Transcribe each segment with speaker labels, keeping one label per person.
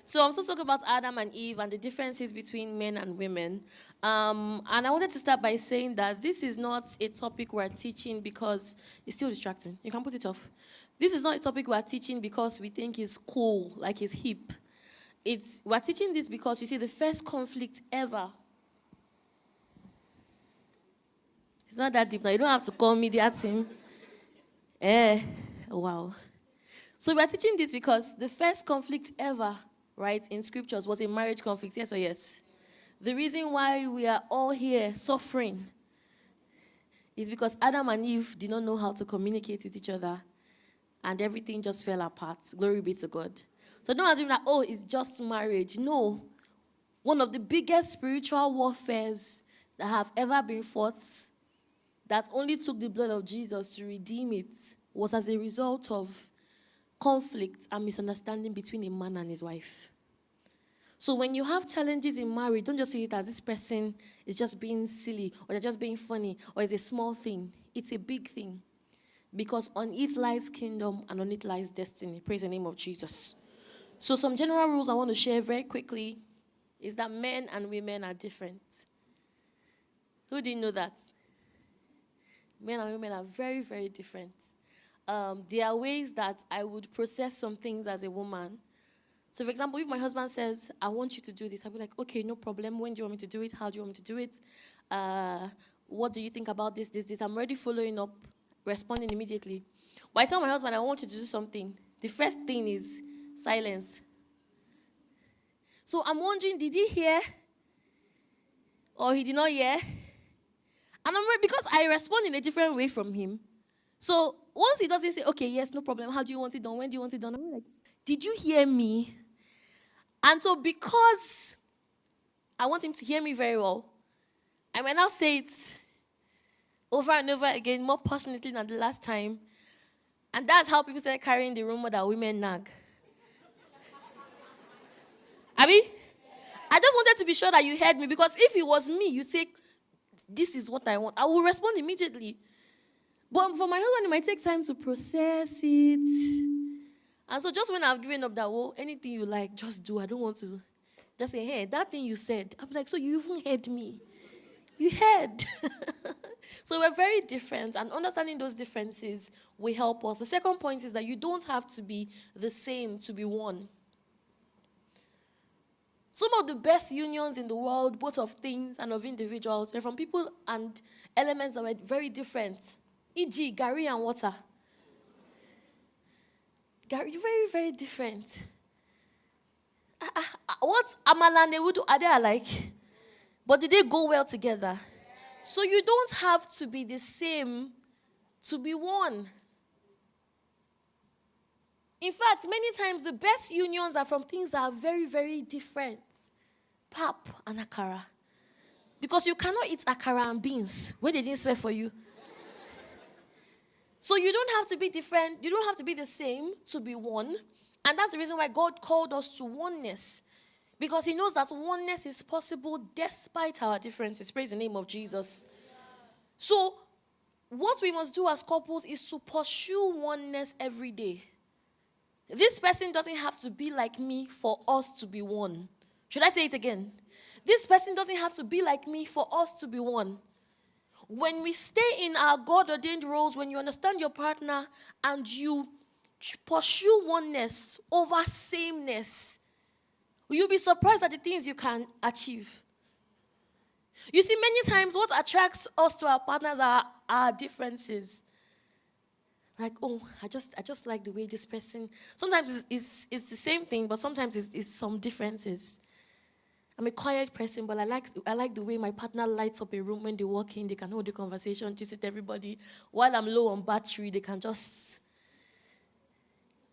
Speaker 1: So I'm still talking about Adam and Eve and the differences between men and women. And I wanted to start by saying that this is not a topic we're teaching because it's still distracting. You can put it off. This is not a topic we're teaching because we think it's cool, like it's hip. We're teaching this because, you see, the first conflict ever. It's not that deep now. You don't have to call me that thing. Wow. So we're teaching this because the first conflict ever, right, in scriptures was a marriage conflict, yes or yes? The reason why we are all here suffering is because Adam and Eve did not know how to communicate with each other, and everything just fell apart. Glory be to God. So don't assume that, oh, it's just marriage. No. One of the biggest spiritual warfares that have ever been fought, that only took the blood of Jesus to redeem it, was as a result of conflict and misunderstanding between a man and his wife. So when you have challenges in marriage, don't just see it as this person is just being silly or they're just being funny or it's a small thing. It's a big thing. Because on it lies kingdom and on it lies destiny. Praise the name of Jesus. So some general rules I want to share very quickly is that men and women are different. Who didn't know that? Men and women are very, very different. There are ways that I would process some things as a woman. So, for example, if my husband says, I want you to do this, I'll be like, okay, no problem. When do you want me to do it? How do you want me to do it? What do you think about this? I'm already following up, responding immediately. But I tell my husband, I want you to do something. The first thing is silence. So I'm wondering, did he hear? Or he did not hear? And because I respond in a different way from him. So once he doesn't say, okay, yes, no problem. How do you want it done? When do you want it done? I'm like, did you hear me? And so because I want him to hear me very well, I might now say it over and over again, more passionately than the last time. And that's how people start carrying the rumor that women nag. Abi? I just wanted to be sure that you heard me, because if it was me, you say, this is what I want, I will respond immediately. But for my husband, it might take time to process it. And so just when I've given up that, oh, anything you like, just do. I don't want to. Just say, hey, that thing you said. I'm like, so you even heard me. You heard. So we're very different. And understanding those differences will help us. The second point is that you don't have to be the same to be one. Some of the best unions in the world, both of things and of individuals, were from people and elements that were very different. E.g., Gary and water. Gary, very, very different. What Amala and Ewudu are they alike? But did they go well together? So you don't have to be the same to be one. In fact, many times the best unions are from things that are very, very different. Pap and akara. Because you cannot eat akara and beans when they didn't swear for you. So you don't have to be different. You don't have to be the same to be one. And that's the reason why God called us to oneness. Because he knows that oneness is possible despite our differences. Praise the name of Jesus. So what we must do as couples is to pursue oneness every day. This person doesn't have to be like me for us to be one. Should I say it again? This person doesn't have to be like me for us to be one. When we stay in our God-ordained roles, when you understand your partner and you pursue oneness over sameness, you'll be surprised at the things you can achieve. You see, many times what attracts us to our partners are our differences. Like, oh, I just like the way this person. Sometimes it's the same thing, but sometimes it's some differences. I'm a quiet person, but I like the way my partner lights up a room when they walk in. They can hold the conversation, just with everybody. While I'm low on battery, they can just.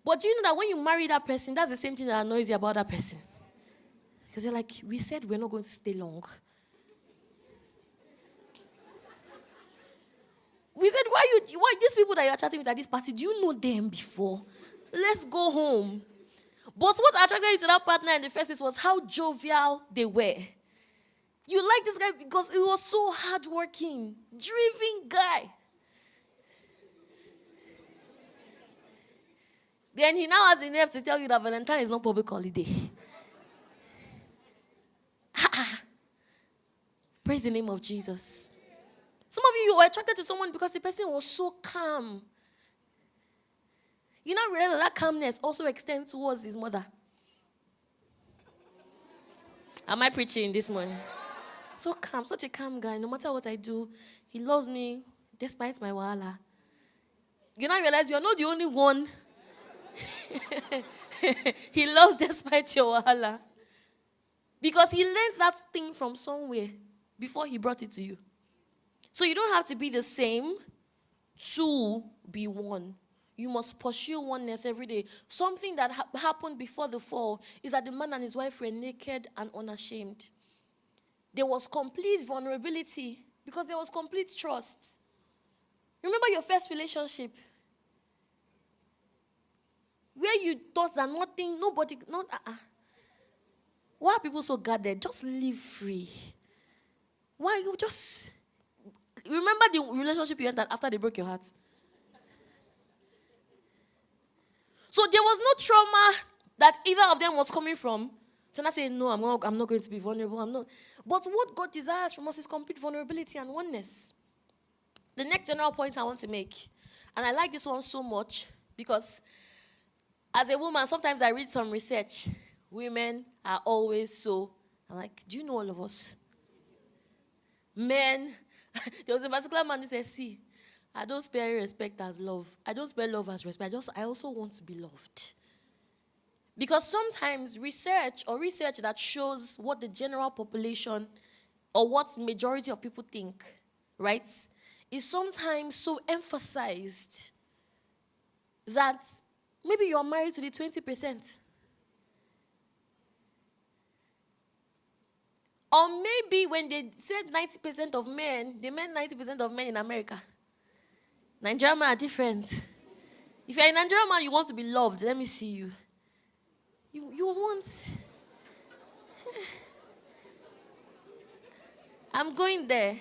Speaker 1: But do you know that when you marry that person, that's the same thing that annoys you about that person? Because you're like, we said we're not going to stay long. We said, why these people that you're chatting with at this party, do you know them before? Let's go home. But what attracted you to that partner in the first place was how jovial they were. You like this guy because he was so hardworking, driven guy. Then he now has the nerve to tell you that Valentine is not public holiday. Praise the name of Jesus. Some of you were attracted to someone because the person was so calm. You now realize that calmness also extends towards his mother. Am I preaching this morning? So calm, such a calm guy. No matter what I do, he loves me despite my wahala. You now realize you're not the only one he loves despite your wahala. Because he learns that thing from somewhere before he brought it to you. So you don't have to be the same to be one. You must pursue oneness every day. Something that happened before the fall is that the man and his wife were naked and unashamed. There was complete vulnerability because there was complete trust. Remember your first relationship where you thought that nothing, nobody, not. Why are people so guarded? Just live free. Why you just remember the relationship you entered after they broke your heart? So there was no trauma that either of them was coming from. So I say, no, I'm not going to be vulnerable. I'm not. But what God desires from us is complete vulnerability and oneness. The next general point I want to make, and I like this one so much because as a woman, sometimes I read some research. Women are always so. I'm like, do you know all of us? Men, there was a particular man who said, see, I don't spare respect as love. I don't spare love as respect. I also want to be loved. Because sometimes research that shows what the general population or what majority of people think, right, is sometimes so emphasized that maybe you're married to the 20%. Or maybe when they said 90% of men, they meant 90% of men in America. Nigerian men are different. If you're a Nigerian man, you want to be loved. Let me see you. You want. I'm going there.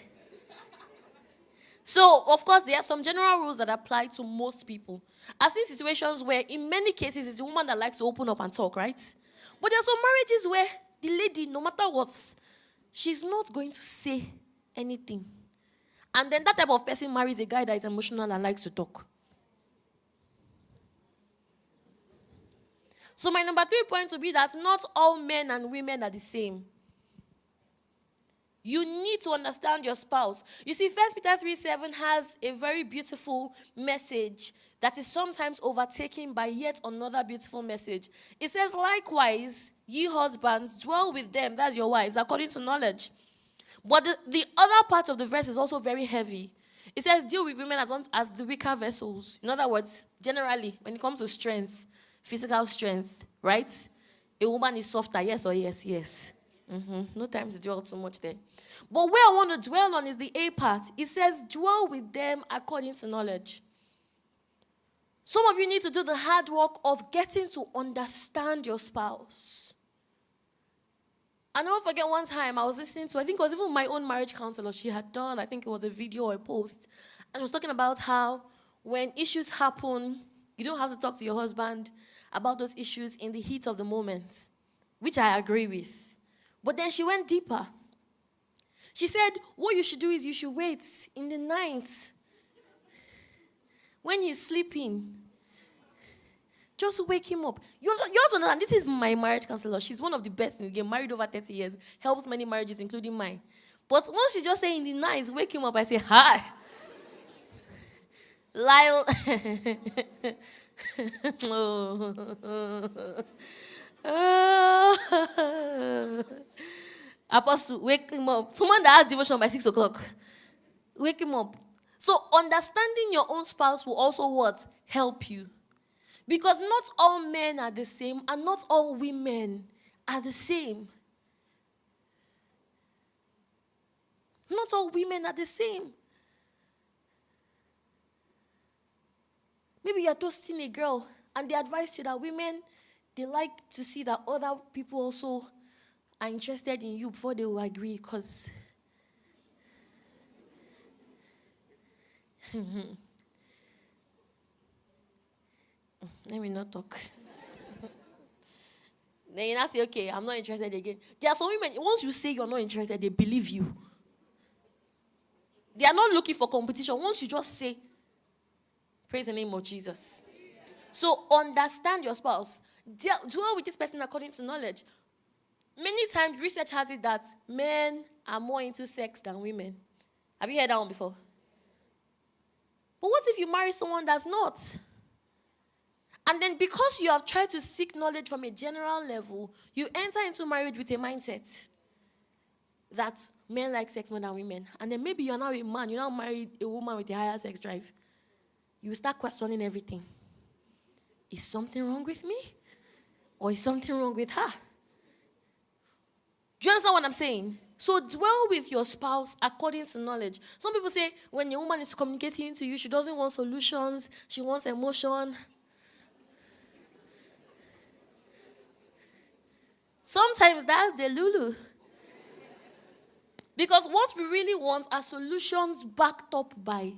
Speaker 1: So, of course, there are some general rules that apply to most people. I've seen situations where, in many cases, it's the woman that likes to open up and talk, right? But there are some marriages where the lady, no matter what, she's not going to say anything. And then that type of person marries a guy that is emotional and likes to talk. So my number 3 point would be that not all men and women are the same. You need to understand your spouse. You see, 1 Peter 3:7 has a very beautiful message that is sometimes overtaken by yet another beautiful message. It says, likewise, ye husbands, dwell with them, that's your wives, according to knowledge. But the other part of the verse is also very heavy. It says, deal with women as the weaker vessels. In other words, generally, when it comes to strength, physical strength, right? A woman is softer, yes or yes, yes. No time to dwell too much there. But where I want to dwell on is the A part. It says, dwell with them according to knowledge. Some of you need to do the hard work of getting to understand your spouse. I never forget one time I was listening to, I think it was even my own marriage counselor she had done, I think it was a video or a post. And she was talking about how when issues happen, you don't have to talk to your husband about those issues in the heat of the moment, which I agree with. But then she went deeper. She said, what you should do is you should wait in the night when he's sleeping. Just wake him up. You also know, and this is my marriage counselor. She's one of the best in the game, married over 30 years, helped many marriages, including mine. But once she just say in the night, wake him up, I say, hi. Lyle. Apostle, wake him up. Someone that has devotion by 6 o'clock. Wake him up. So understanding your own spouse will also what? Help you. Because not all men are the same and not all women are the same. Not all women are the same. Maybe you're toasting a girl and they advise you that women, they like to see that other people also are interested in you before they will agree because let me not talk. Then you now say, okay, I'm not interested again. There are some women, once you say you're not interested, they believe you. They are not looking for competition. Once you just say, praise the name of Jesus. So understand your spouse. Dwell with this person according to knowledge. Many times research has it that men are more into sex than women. Have you heard that one before? But what if you marry someone that's not? And then because you have tried to seek knowledge from a general level, you enter into marriage with a mindset that men like sex more than women. And then maybe you're now a man, you now marry a woman with a higher sex drive. You will start questioning everything. Is something wrong with me? Or is something wrong with her? Do you understand what I'm saying? So dwell with your spouse according to knowledge. Some people say when your woman is communicating to you, she doesn't want solutions, she wants emotion. Sometimes that's the Lulu. Because what we really want are solutions backed up by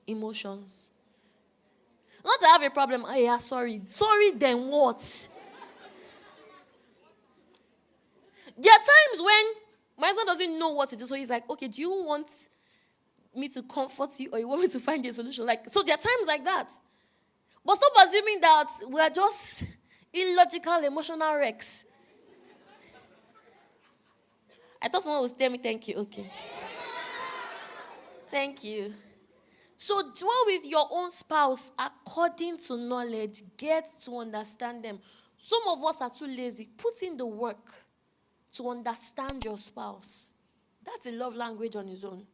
Speaker 1: emotions. Not to have a problem. Oh yeah, sorry. Sorry, then what? There are times when my husband doesn't know what to do, so he's like, okay, do you want me to comfort you or you want me to find a solution? So there are times like that. But stop assuming that we are just illogical, emotional wrecks. I thought someone would tell me thank you. Okay. Thank you. So dwell with your own spouse according to knowledge. Get to understand them. Some of us are too lazy. Put in the work to understand your spouse. That's a love language on its own.